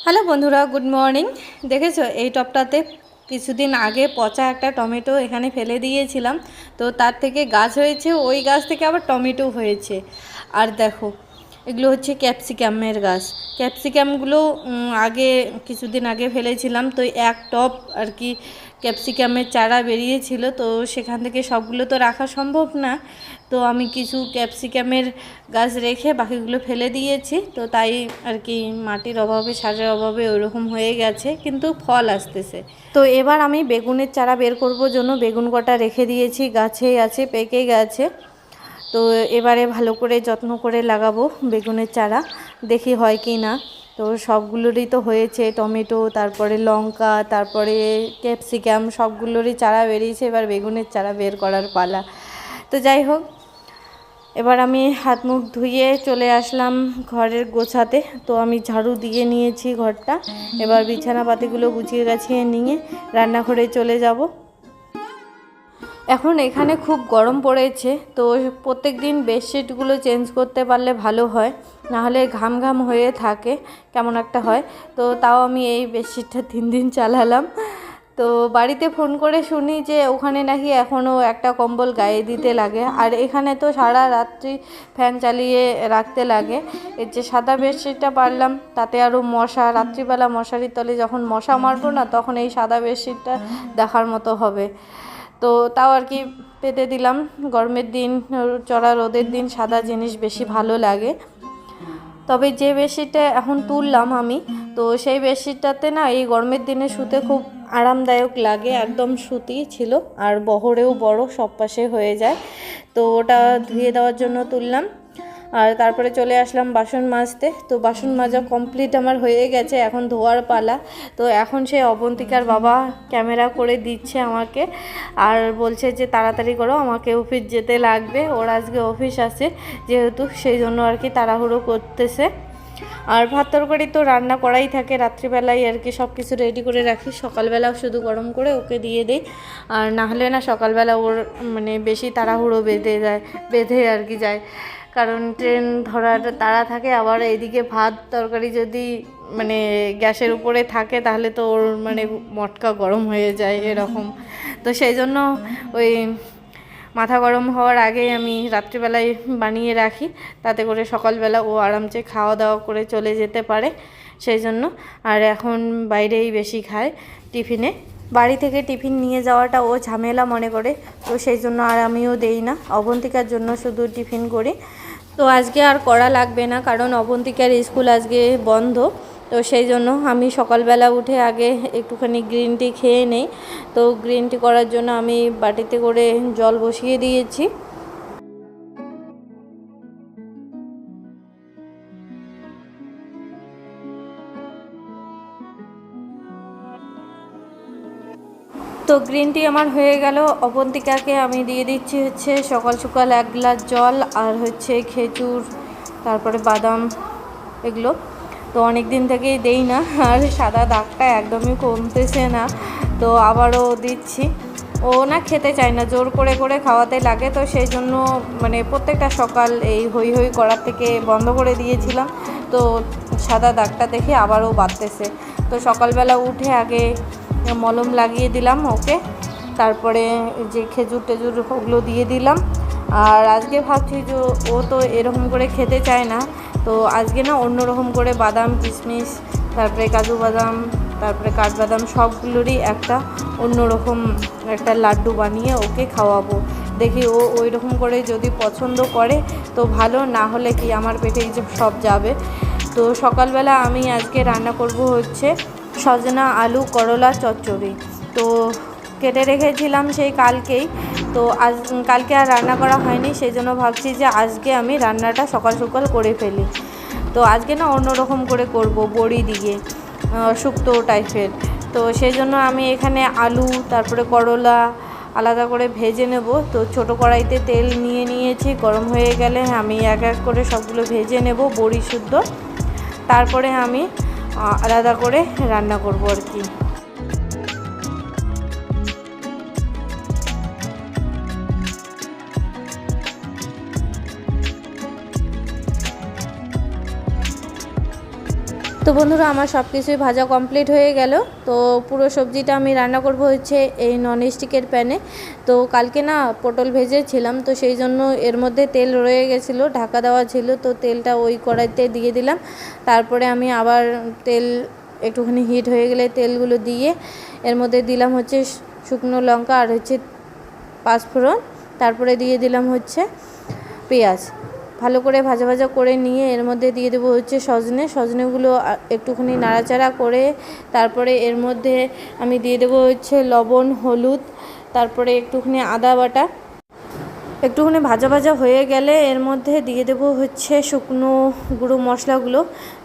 Hello বন্ধুরা, good morning. দেখেছো এই টবটাতে কিছুদিন আগে পচা একটা টমেটো এখানে ফেলে দিয়েছিলাম, তো তার থেকে গাছ হয়েছে, ওই গাছ থেকে আবার টমেটো হয়েছে। আর দেখো, এগুলো হচ্ছে ক্যাপসিকামের গাছ। ক্যাপসিকামগুলো আগে কিছুদিন আগে ফেলেছিলাম, তো এক টব আর কি ক্যাপসিকামের চারা বেরিয়েছিল, তো সেখান থেকে সবগুলো তো রাখা সম্ভব না, তো আমি কিছু ক্যাপসিকামের গাছ রেখে বাকিগুলো ফেলে দিয়েছি। তো তাই আর কি মাটির অভাবে, সারের অভাবে ওইরকম হয়ে গেছে, কিন্তু ফল আসতেছে। তো এবার আমি বেগুনের চারা বের করব জন্য বেগুন কটা রেখে দিয়েছি, গাছেই আছে, পেকে গেছে। তো এবারে ভালো করে যত্ন করে লাগাবো বেগুনের চারা, দেখি হয় কি না। তো সবগুলোরই তো হয়েছে, টমেটো, তারপরে লঙ্কা, তারপরে ক্যাপসিকাম, সবগুলোরই চারা বেরিয়েছে। এবার বেগুনের চারা বের করার পালা। তো যাই হোক, এবার আমি হাত মুখ ধুয়ে চলে আসলাম ঘরের গোছাতে। তো আমি ঝাড়ু দিয়ে নিয়েছি ঘরটা, এবার বিছানাপাতিগুলো গুছিয়ে গাছিয়ে নিয়ে রান্নাঘরে চলে যাব। এখন এখানে খুব গরম পড়েছে, তো প্রত্যেক দিন বেডশিটগুলো চেঞ্জ করতে পারলে ভালো হয়, নাহলে ঘাম ঘাম হয়ে থাকে, কেমন একটা হয়। তো তাও আমি এই বেডশিটটা 3 দিন চালালাম। তো বাড়িতে ফোন করে শুনি যে ওখানে নাকি এখনও একটা কম্বল গায়ে দিতে লাগে, আর এখানে তো সারা রাত্রি ফ্যান চালিয়ে রাখতে লাগে। এর যে সাদা বেডশিটটা পারলাম, তাতে আরও মশা, রাত্রিবেলা মশারির তলে যখন মশা মারবো না, তখন এই সাদা বেডশিটটা দেখার মতো হবে। তো তাও আর কি পেতে দিলাম। গরমের দিন, চড়া রোদের দিন সাদা জিনিস বেশি ভালো লাগে। তবে যে বেডশিটটা এখন তুললাম আমি, তো সেই বেডশিটটাতে না এই গরমের দিনে শুতে খুব আরামদায়ক লাগে, একদম সুতি ছিল, আর বহরেও বড়, সব পাশে হয়ে যায়। তো ওটা ধুয়ে দেওয়ার জন্য তুললাম, আর তারপরে চলে আসলাম বাসন মাজতে। তো বাসন মাজা কমপ্লিট আমার হয়ে গেছে, এখন ধোয়ার পালা। তো এখন সে অবন্তিকার বাবা ক্যামেরা করে দিচ্ছে আমাকে, আর বলছে যে তাড়াতাড়ি করো, আমাকে অফিস যেতে লাগবে। ওর আজকে অফিস আছে যেহেতু, সেই জন্য আর কি তাড়াহুড়ো করতেছে। আর ভাত তরকারি তো রান্না করাই থাকে, রাত্রিবেলায় আর কি সব কিছু রেডি করে রাখি, সকালবেলাও শুধু গরম করে ওকে দিয়ে দিই। আর না হলে না সকালবেলা ওর মানে বেশি তাড়াহুড়ো বেঁধে আর কি যায়, কারণ ট্রেন ধরার তাড়া থাকে। আবার এইদিকে ভাত তরকারি যদি মানে গ্যাসের উপরে থাকে, তাহলে তো ওর মানে মটকা গরম হয়ে যায় এরকম। তো সেই জন্য ওই মাথা গরম হওয়ার আগেই আমি রাত্রিবেলায় বানিয়ে রাখি, তাতে করে সকালবেলা ও আরামসে খাওয়া দাওয়া করে চলে যেতে পারে, সেই জন্য। আর এখন বাইরেই বেশি খায় টিফিনে, বাড়ি থেকে টিফিন নিয়ে যাওয়াটা ও ঝামেলা মনে করে, তো সেই জন্য আর আমিও দেই না, অবন্তিকার জন্য শুধু টিফিন করি। তো আজকে আর করা লাগবে না, কারণ অবন্তিকার স্কুল আজকে বন্ধ। তো সেই জন্য আমি সকালবেলা উঠে আগে একটুখানি গ্রিন টি খেয়ে নেই। তো গ্রিন টি করার জন্য আমি বাটিতে করে জল বসিয়ে দিয়েছি। তো গ্রিন টি আমার হয়ে গেল। অবন্তিকাকে আমি দিয়ে দিচ্ছি হচ্ছে সকাল সকাল 1 গ্লাস জল, আর হচ্ছে খেজুর, তারপরে বাদাম, এগুলো তো অনেক দিন থেকেই দেই না, আর সাদা দাগটা একদমই কমতেছে না, তো আবারও দিচ্ছি। ও না খেতে চায় না, জোর করে করে খাওয়াতে লাগে, তো সেই জন্য মানে প্রত্যেকটা সকাল এই হই হই করার থেকে বন্ধ করে দিয়েছিলাম। তো সাদা দাগটা দেখে আবারও বাড়তেছে। তো সকালবেলা উঠে আগে মলম লাগিয়ে দিলাম ওকে, তারপরে যে খেজুর টেজুর ওগুলো দিয়ে দিলাম। আর আজকে ভাবছি যে ও তো এরকম করে খেতে চায় না, তো আজকে না অন্যরকম করে বাদাম, কিশমিশ, তারপরে কাজু বাদাম, তারপরে কাঠবাদাম, সবগুলোরই একটা অন্যরকম একটা লাড্ডু বানিয়ে ওকে খাওয়াবো। দেখি ও ওই রকম করে যদি পছন্দ করে তো ভালো, না হলে কি আমার পেটেই যে সব যাবে। তো সকালবেলা আমি আজকে রান্না করব হচ্ছে সজনা আলু করলা চচ্চড়ি। তো কেটে রেখেছিলাম সেই কালকেই, তো কালকে আর রান্না করা হয়নি, সেই জন্য ভাবছি যে আজকে আমি রান্নাটা সকাল সকাল করে ফেলি। তো আজকে না অন্যরকম করে করব, বড়ি দিয়ে শুক্তো টাইপের। তো সেই জন্য আমি এখানে আলু, তারপরে করলা আলাদা করে ভেজে নেব। তো ছোটো কড়াইতে তেল নিয়ে নিয়েছি, গরম হয়ে গেলে আমি এক এক করে সবগুলো ভেজে নেব বড়ি শুদ্ধ, তারপরে আমি আলাদা করে রান্না করব আর কি। তো বন্ধুরা আমার সব কিছুই ভাজা কমপ্লিট হয়ে গেল। তো পুরো সবজিটা আমি রান্না করব হচ্ছে এই ননস্টিকের প্যানে। তো কালকে না পটল ভেজেছিলাম, তো সেই জন্য এর মধ্যে তেল রয়ে গেছিলো, ঢাকা দেওয়া ছিল, তো তেলটা ওই কড়াইতে দিয়ে দিলাম। তারপরে আমি আবার তেল একটুখানি হিট হয়ে গেলে তেলগুলো দিয়ে এর মধ্যে দিলাম হচ্ছে শুকনো লঙ্কা আর হচ্ছে পাঁচফোড়ন, তারপরে দিয়ে দিলাম হচ্ছে পেঁয়াজ। ভালো করে ভাজা ভাজা করে নিয়ে এর মধ্যে দিয়ে দেবো হচ্ছে সজনেগুলো একটুখানি নাড়াচাড়া করে তারপরে এর মধ্যে আমি দিয়ে দেবো হচ্ছে লবণ, হলুদ, তারপরে একটুখানি আদা বাটা। একটুখানি ভাজা ভাজা হয়ে গেলে এর মধ্যে দিয়ে দেবো হচ্ছে শুকনো গুঁড়ো মশলাগুলো,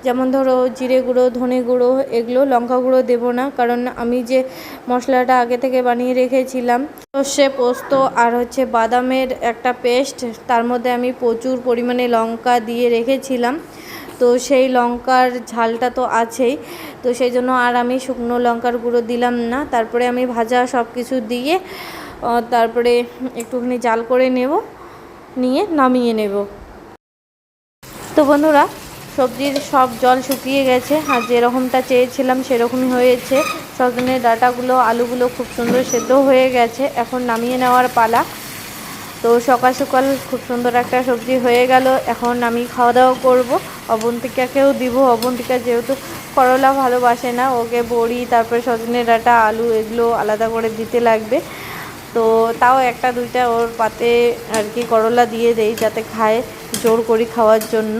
যেমন ধরো জিরে গুঁড়ো, ধনে গুঁড়ো, এগুলো। লঙ্কা গুঁড়ো দেবো না, কারণ আমি যে মশলাটা আগে থেকে বানিয়ে রেখেছিলাম সর্ষে, পোস্ত আর হচ্ছে বাদামের একটা পেস্ট, তার মধ্যে আমি প্রচুর পরিমাণে লঙ্কা দিয়ে রেখেছিলাম, তো সেই লঙ্কার ঝালটা তো আছেই, তো সেই জন্য আর আমি শুকনো লঙ্কার গুঁড়ো দিলাম না। তারপরে আমি ভাজা সব কিছু দিয়ে তারপরে একটুখানি জাল করে নিয়ে নামিয়ে নেব। তো বন্ধুরা সবজির সব জল শুকিয়ে গেছে, আর যেরকমটা চেয়েছিলাম সেরকমই হয়েছে। সজনের ডাঁটাগুলো, আলুগুলো খুব সুন্দর সেদ্ধ হয়ে গেছে, এখন নামিয়ে নেওয়ার পালা। তো সকাল সকাল খুব সুন্দর একটা সবজি হয়ে গেল। এখন আমি খাওয়া দাওয়া করবো, অবন্তিকাকেও দিব। অবন্তিকা যেহেতু করলা ভালোবাসে না, ওকে বড়ি, তারপরে সজনের ডাঁটা, আলু এগুলো আলাদা করে দিতে লাগবে। তো তাও একটা দুইটা ওর পাতে আর কি করলা দিয়ে দেই, যাতে খায়, জোর করি খাওয়ার জন্য।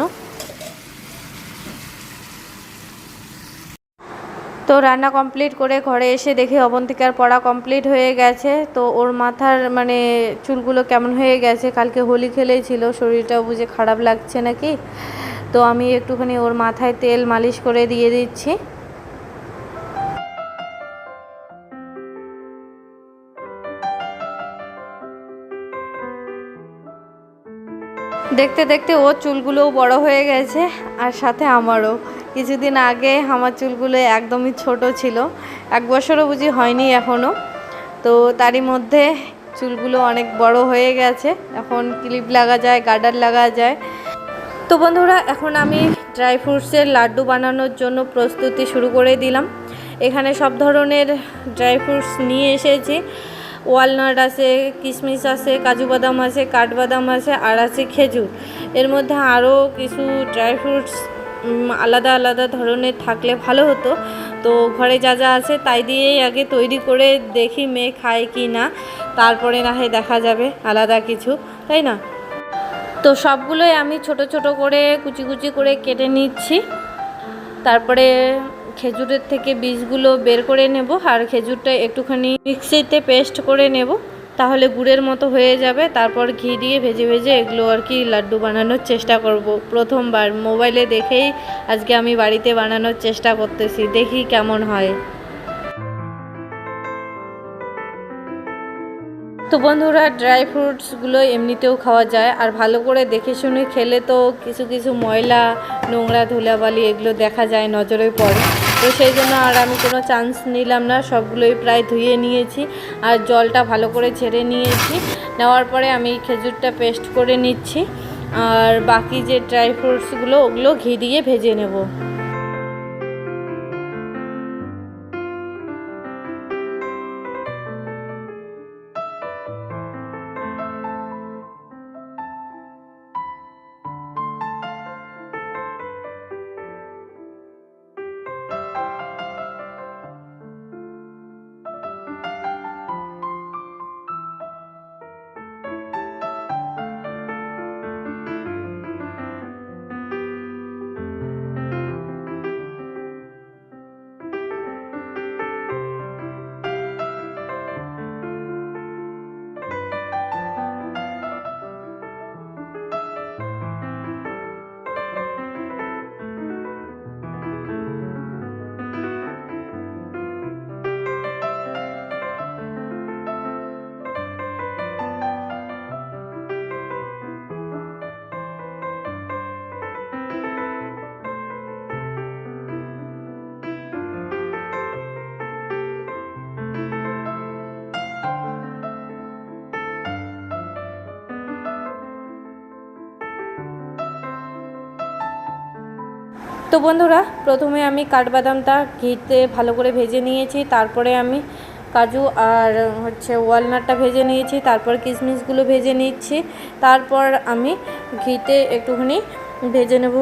তো রান্না কমপ্লিট করে ঘরে এসে দেখি অবন্তিকার পড়া কমপ্লিট হয়ে গেছে। তো ওর মাথার মানে চুলগুলো কেমন হয়ে গেছে, কালকে হোলি খেলেছিল, শরীরটাও বুঝে খারাপ লাগছে নাকি। তো আমি একটুখানি ওর মাথায় তেল মালিশ করে দিয়ে দিচ্ছি। দেখতে দেখতে ওর চুলগুলোও বড় হয়ে গেছে, আর সাথে আমারও। কিছুদিন আগে আমার চুলগুলো একদমই ছোট ছিল, 1 বছরও বুঝি হয়নি এখনও। তো তারই মধ্যে চুলগুলো অনেক বড় হয়ে গেছে, এখন ক্লিপ লাগা যায়, গার্ডার লাগা যায়। তো বন্ধুরা এখন আমি ড্রাই ফ্রুটসের লাড্ডু বানানোর জন্য প্রস্তুতি শুরু করে দিলাম। এখানে সব ধরনের ড্রাই ফ্রুটস নিয়ে এসেছি। ওয়ালনাট আছে, কিশমিশ আছে, কাজু বাদাম আছে, কাঠবাদাম আছে, আর আছে খেজুর। এর মধ্যে আরও কিছু ড্রাই ফ্রুটস আলাদা আলাদা ধরনের থাকলে ভালো হতো। তো ঘরে যা যা আছে তাই দিয়েই আগে তৈরি করে দেখি মেয়ে খায় কি না, তারপরে না হয় দেখা যাবে আলাদা কিছু, তাই না? তো সবগুলোই আমি ছোট ছোট করে কুচি কুচি করে কেটে নিচ্ছি। তারপরে খেজুরের থেকে বীজগুলো বের করে নেব, আর খেজুরটা একটুখানি মিক্সিতে পেস্ট করে নেব, তাহলে গুড়ের মতো হয়ে যাবে। তারপর ঘি দিয়ে ভেজে ভেজে এগুলো আর কি লাড্ডু বানানোর চেষ্টা করব। প্রথমবার মোবাইলে দেখেই আজকে আমি বাড়িতে বানানোর চেষ্টা করতেছি, দেখি কেমন হয়। তো বন্ধুরা ড্রাই ফ্রুটসগুলো এমনিতেও খাওয়া যায়, আর ভালো করে দেখে শুনে খেলে তো কিছু কিছু ময়লা, নোংরা, ধুলাবালি এগুলো দেখা যায়, নজরে পড়ে। তো সেই জন্য আর আমি কোনো চান্স নিলাম না, সবগুলোই প্রায় ধুয়ে নিয়েছি আর জলটা ভালো করে ঝেড়ে নিয়েছি। নেওয়ার পরে আমি খেজুরটা পেস্ট করে নিচ্ছি, আর বাকি যে ড্রাই ফ্রুটসগুলো ওগুলো ঘি দিয়ে ভেজে নেব। তো বন্ধুরা, প্রথমে আমি কাঠবাদামটা ঘিতে ভালো করে ভেজে নিয়েছি, তারপরে আমি কাজু আর ওয়ালনাটটা ভেজে নিয়েছি, তারপর কিশমিশগুলো ভেজে নিচ্ছি, তারপর আমি ঘিতে একটুখানি ভেজে নেব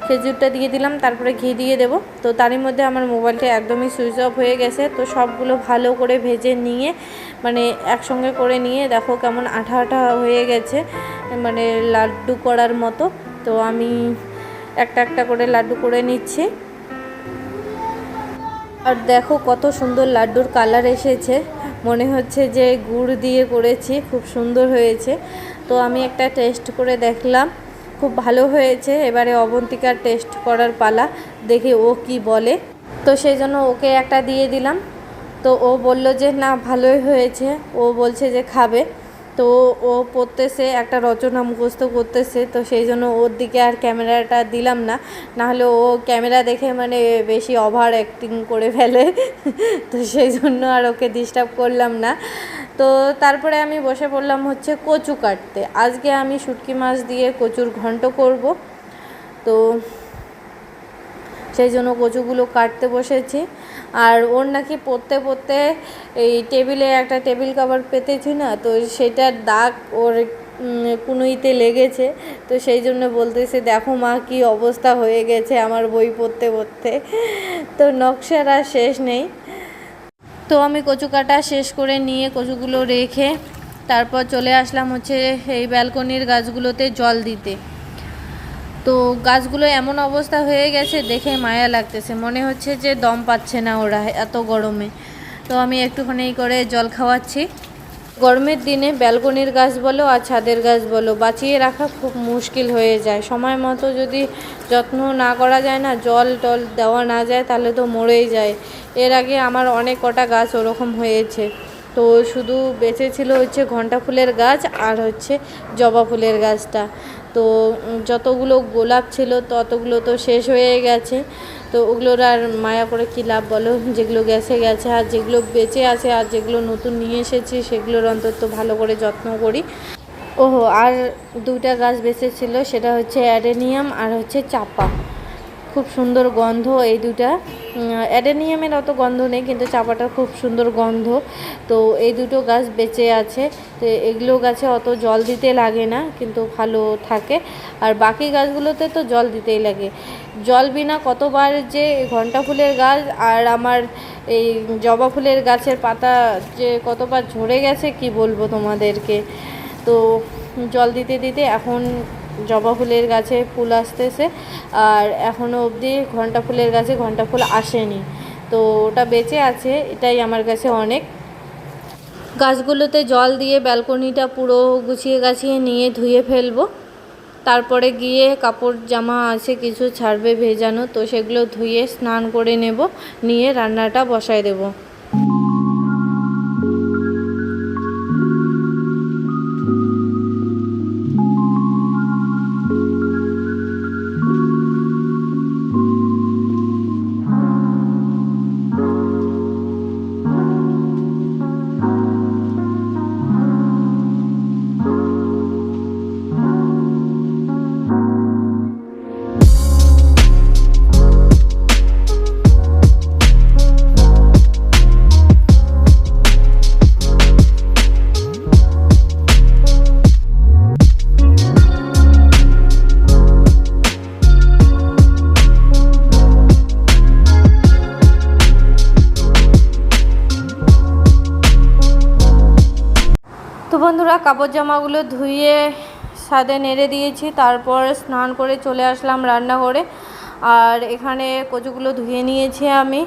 খেজুরটা দিয়ে দিলাম, তারপরে ঘি দিয়ে দেব। তো তারই মধ্যে আমার মোবাইলটা একদমই সুইচ অফ হয়ে গেছে। তো সবগুলো ভালো করে ভেজে নিয়ে একসঙ্গে করে নিয়ে দেখো কেমন আঠা আঠা হয়ে গেছে, লাড্ডু করার মতো। তো আমি একটা একটা করে লাড্ডু করে নিচ্ছি। আর দেখো কত সুন্দর লাড্ডুর কালার এসেছে, মনে হচ্ছে যে গুড় দিয়ে করেছি, খুব সুন্দর হয়েছে। তো আমি একটা টেস্ট করে দেখলাম, খুব ভালো হয়েছে। এবারে অবন্তিকার টেস্ট করার পালা, দেখি ও কি বলে। তো সেই জন্য ওকে একটা দিয়ে দিলাম। তো ও বলল যে না, ভালোই হয়েছে। ও বলছে যে খাবে। তো ও পড়তেছে, একটা রচনা মুখস্থ করতেছে। তো সেই জন্য ওর দিকে আর ক্যামেরাটা দিলাম না, নাহলে ও ক্যামেরা দেখে বেশি ওভার অ্যাক্টিং করে ফেলে। তো সেই জন্য আর ওকে ডিস্টার্ব করলাম না। তো তারপরে আমি বসে পড়লাম কচু কাটতে। আজকে আমি শুটকি মাছ দিয়ে কচুর ঘন্ট করব। তো সেই জন্য কচুগুলো কাটতে বসেছি। আর ওর নাকি পড়তে এই টেবিলে একটা টেবিল কভার পেতেছি না, তো সেটার দাগ ওর কুনুইতে লেগেছে। তো সেই জন্য বলতেছে, দেখো মা কি অবস্থা হয়ে গেছে আমার বই পড়তে। তো নকশার আর শেষ নেই। তো আমি কচু কাটা শেষ করে নিয়ে কচুগুলো রেখে তারপর চলে আসলাম এই ব্যালকনির গাছগুলোতে জল দিতে। তো গাছগুলো এমন অবস্থা হয়ে গেছে, দেখে মায়া লাগতেছে, মনে হচ্ছে যে দম পাচ্ছে না ওরা এত গরমে। তো আমি একটুখানি করে জল খাওয়াচ্ছি। গরমের দিনে ব্যালকনির গাছ বলো আর ছাদের গাছ বলো, বাঁচিয়ে রাখা খুব মুশকিল হয়ে যায়। সময় মতো যদি যত্ন না করা যায় না, জল টল দেওয়া না যায়, তাহলে তো মরেই যায়। এর আগে আমার অনেক কটা গাছ ওরকম হয়েছে। তো শুধু বেঁচে ছিল ঘণ্টা ফুলের গাছ আর জবা ফুলের গাছটা। তো যতগুলো গোলাপ ছিল ততগুলো তো শেষ হয়ে গেছে। তো ওগুলোর আর মায়া করে কী লাভ বলো, যেগুলো গেছে, আর যেগুলো বেঁচে আছে আর যেগুলো নতুন নিয়ে এসেছি সেগুলোর অন্তত ভালো করে যত্ন করি। ওহো, আর দুইটা গাছ বেঁচে ছিল, সেটা অ্যাডেনিয়াম আর চাপা। খুব সুন্দর গন্ধ এই দুটা। অ্যাডেনিয়ামের অত গন্ধ নেই, কিন্তু চাপাটার খুব সুন্দর গন্ধ। তো এই দুটো গাছ বেঁচে আছে। তো এগুলো গাছে অত জল দিতে লাগে না, কিন্তু ভালো থাকে। আর বাকি গাছগুলোতে তো জল দিতেই লাগে। জল বিনা কতবার যে ঘণ্টা ফুলের গাছ আর আমার এই জবা ফুলের গাছের পাতা যে কতবার ঝরে গেছে কি বলবো তোমাদেরকে। তো জল দিতে দিতে এখন জবা ফুলের গাছে ফুল আসতেছে, আর এখনও অবধি ঘণ্টা ফুলের গাছে ঘণ্টা ফুল আসেনি। তো ওটা বেঁচে আছে, এটাই আমার কাছে অনেক। গাছগুলোতে জল দিয়ে ব্যালকনিটা পুরো গুছিয়ে গাছিয়ে নিয়ে ধুয়ে ফেলবো। তারপরে গিয়ে কাপড় জামা আছে কিছু ছাড়বে ভেজানো, তো সেগুলো ধুয়ে স্নান করে নেব, নিয়ে রান্নাটা বসায় দেব। তো বন্ধুরা, কাপড় জামাগুলো ধুয়ে ছাদে নেড়ে দিয়েছি, তারপর স্নান করে চলে আসলাম রান্নাঘরে। আর এখানে কচুগুলো ধুয়ে নিয়েছি আমি,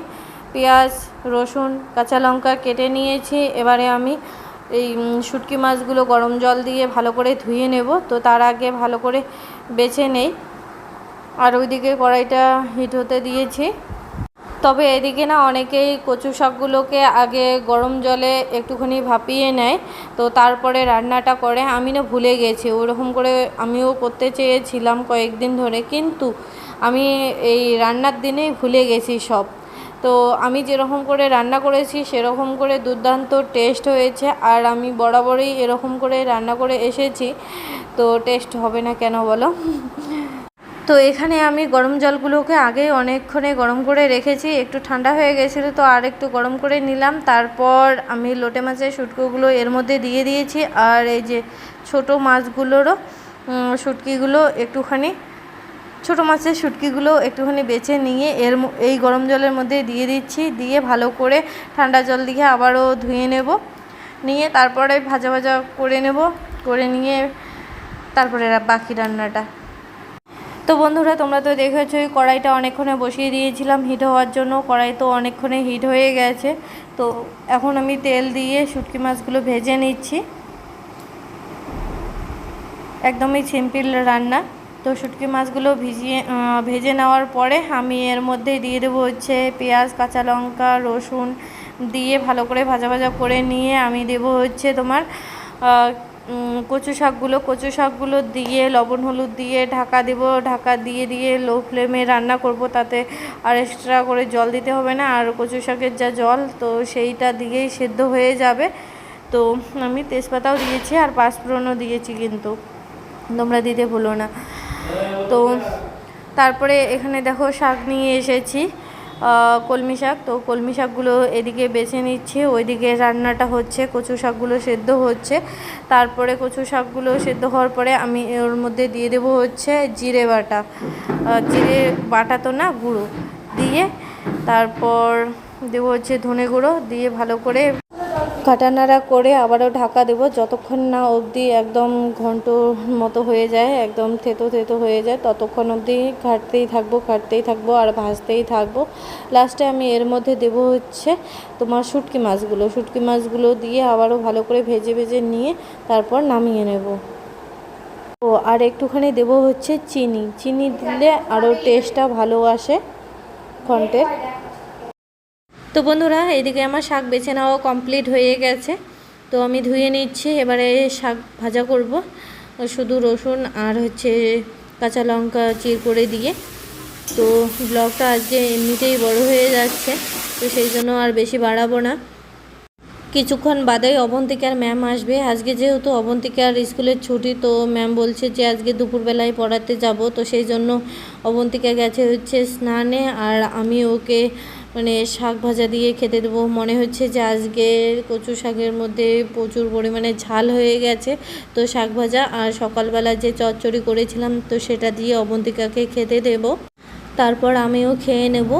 পেঁয়াজ রসুন কাঁচা লঙ্কা কেটে নিয়েছি। এবারে আমি এই শুটকি মাছগুলো গরম জল দিয়ে ভালো করে ধুয়ে নেব। তো তার আগে ভালো করে বেছে নেই। আর ওইদিকে কড়াইটা হিট হতে দিয়েছি। তবে এদিকে না অনেকেই কচু শাকগুলোকে আগে গরম জলে একটুখানি ভাপিয়ে নেয়, তো তারপরে রান্নাটা করে। আমি না ভুলে গেছি, ওরকম করে আমিও করতে চেয়েছিলাম কয়েকদিন ধরে, কিন্তু আমি এই রান্নার দিনেই ভুলে গেছি সব। তো আমি যেরকম করে রান্না করেছি সেরকম করে দুর্দান্ত টেস্ট হয়েছে। আর আমি বরাবরই এরকম করে রান্না করে এসেছি, তো টেস্ট হবে না কেন বলো। তো এখানে আমি গরম জলগুলোকে আগেই অনেকক্ষণে গরম করে রেখেছি, একটু ঠান্ডা হয়ে গেছিলো তো আর একটু গরম করে নিলাম। তারপর আমি লোটে মাছের শুটকিগুলো এর মধ্যে দিয়ে দিয়েছি, আর এই যে ছোট মাছগুলোরও শুটকিগুলো একটুখানি, ছোটো মাছের শুটকিগুলো একটুখানি বেছে নিয়ে এই গরম জলের মধ্যে দিয়ে দিচ্ছি, দিয়ে ভালো করে ঠান্ডা জল দিয়ে আবারও ধুয়ে নেব, নিয়ে তারপরে ভাজা ভাজা করে নেব, করে নিয়ে তারপরে বাকি রান্নাটা। তো বন্ধুরা, তোমরা তো দেখেছো এই কড়াইটা অনেকক্ষণে বসিয়ে দিয়েছিলাম হিট হওয়ার জন্য। কড়াই তো অনেকক্ষণে হিট হয়ে গেছে। তো এখন আমি তেল দিয়ে শুটকি মাছগুলো ভেজে নিচ্ছি। একদমই সিম্পল রান্না। তো শুটকি মাছগুলো ভেজে নেওয়ার পরে আমি এর মধ্যে দিয়ে দেবো হচ্ছে পেঁয়াজ, কাঁচা লঙ্কা, রসুন দিয়ে ভালো করে ভাজা ভাজা করে নিয়ে আমি দেবো হচ্ছে তোমার কচু শাকগুলো দিয়ে লবণ হলুদ দিয়ে ঢাকা দেব। ঢাকা দিয়ে লো ফ্লেমে রান্না করব, তাতে আর এক্সট্রা করে জল দিতে হবে না। আর কচু শাকের যা জল তো সেইটা দিয়েই সেদ্ধ হয়ে যাবে। তো আমি তেজপাতাও দিয়েছি আর পাঁচফোড়নও দিয়েছি, কিন্তু তোমরা দিতে ভুলো না। তো তারপরে এখানে দেখো শাক নিয়ে এসেছি, কলমি শাক। তো কলমি শাকগুলো এদিকে বেছে নিচ্ছি, ওইদিকে রান্নাটা হচ্ছে, কচু শাকগুলো সেদ্ধ হচ্ছে। তারপরে কচু শাকগুলো সেদ্ধ হওয়ার পরে আমি ওর মধ্যে দিয়ে দেবো হচ্ছে জিরে বাটা তো না, গুঁড়ো দিয়ে, তারপর দেবো হচ্ছে ধনে গুঁড়ো দিয়ে ভালো করে কাটানাড়া করে আবারও ঢাকা দেবো, যতক্ষণ না অবধি একদম ঘন্ট মতো হয়ে যায়, একদম থেতো হয়ে যায়, ততক্ষণ অবধি কাটতেই থাকবো আর ভাজতেই থাকবো। লাস্টে আমি এর মধ্যে দেবো হচ্ছে তোমার শুটকি মাছগুলো দিয়ে আবারও ভালো করে ভেজে নিয়ে তারপর নামিয়ে নেব। ও আর একটুখানি দেবো হচ্ছে চিনি দিলে আরও টেস্টটা ভালো আসে ঘন্টের। তো বন্ধুরা, এদিকে আমার শাক বেছে নেওয়া কমপ্লিট হয়ে গেছে। তো আমি ধুয়ে নিচ্ছি, এবারে শাক ভাজা করব শুধু রসুন আর হচ্ছে কাঁচা লঙ্কা চির করে দিয়ে। তো ব্লগটা আজকে এমনিতেই বড় হয়ে যাচ্ছে, তো সেই জন্য আর বেশি বাড়াবো না। কিছুক্ষণ বাদেই অবন্তিকার ম্যাম আসবে। আজকে যেহেতু অবন্তিকার স্কুলের ছুটি, তো ম্যাম বলছে যে আজকে দুপুরবেলায় পড়াতে যাব। তো সেই জন্য অবন্তিকা গেছে হচ্ছে স্নানে, আর আমি ওকে শাক ভাজা দিয়ে খেতে দেবো। মনে হচ্ছে যে আজকে কচু শাকের মধ্যে প্রচুর পরিমাণে ঝাল হয়ে গেছে, তো শাক ভাজা আর সকালবেলা যে চচ্চড়ি করেছিলাম তো সেটা দিয়ে অবন্তিকাকে খেতে দেব, তারপর আমিও খেয়ে নেব।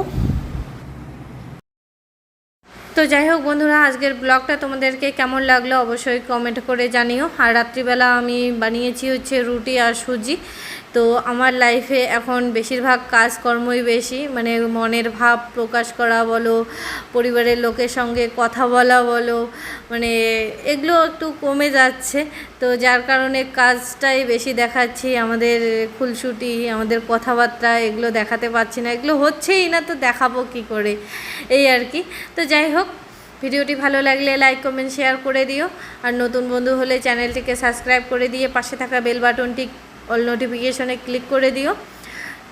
তো যাই হোক বন্ধুরা, আজকের ব্লগটা তোমাদেরকে কেমন লাগলো অবশ্যই কমেন্ট করে জানিও। আর রাত্রিবেলা আমি বানিয়েছি হচ্ছে রুটি আর সুজি। তো আমার লাইফে এখন বেশিরভাগ কাজকর্মই বেশি, মনের ভাব প্রকাশ করা বলো, পরিবারের লোকের সঙ্গে কথা বলা বলো, এগুলো একটু কমে যাচ্ছে। তো যার কারণে কাজটাই বেশি দেখাচ্ছি, আমাদের খুলসুটি, আমাদের কথাবার্তা এগুলো দেখাতে পারছি না, এগুলো হচ্ছেই না, তো দেখাবো কি করে, এই আর কি। তো যাই হোক, ভিডিওটি ভালো লাগলে লাইক কমেন্ট শেয়ার করে দিও, আর নতুন বন্ধু হলে চ্যানেলটিকে সাবস্ক্রাইব করে দিয়ে পাশে থাকা বেল বাটনটি অল নোটিফিকেশনে ক্লিক করে দিও।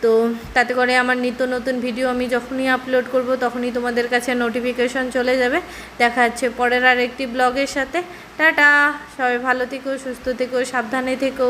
তো তাতে করে আমার নিত্য নতুন ভিডিও আমি যখনই আপলোড করব তখনই তোমাদের কাছে নোটিফিকেশন চলে যাবে। দেখা যাচ্ছে পরের আর একটি ব্লগের সাথে। টাটা, সবাই ভালো থেকো, সুস্থ থেকো, সাবধানে থেকো।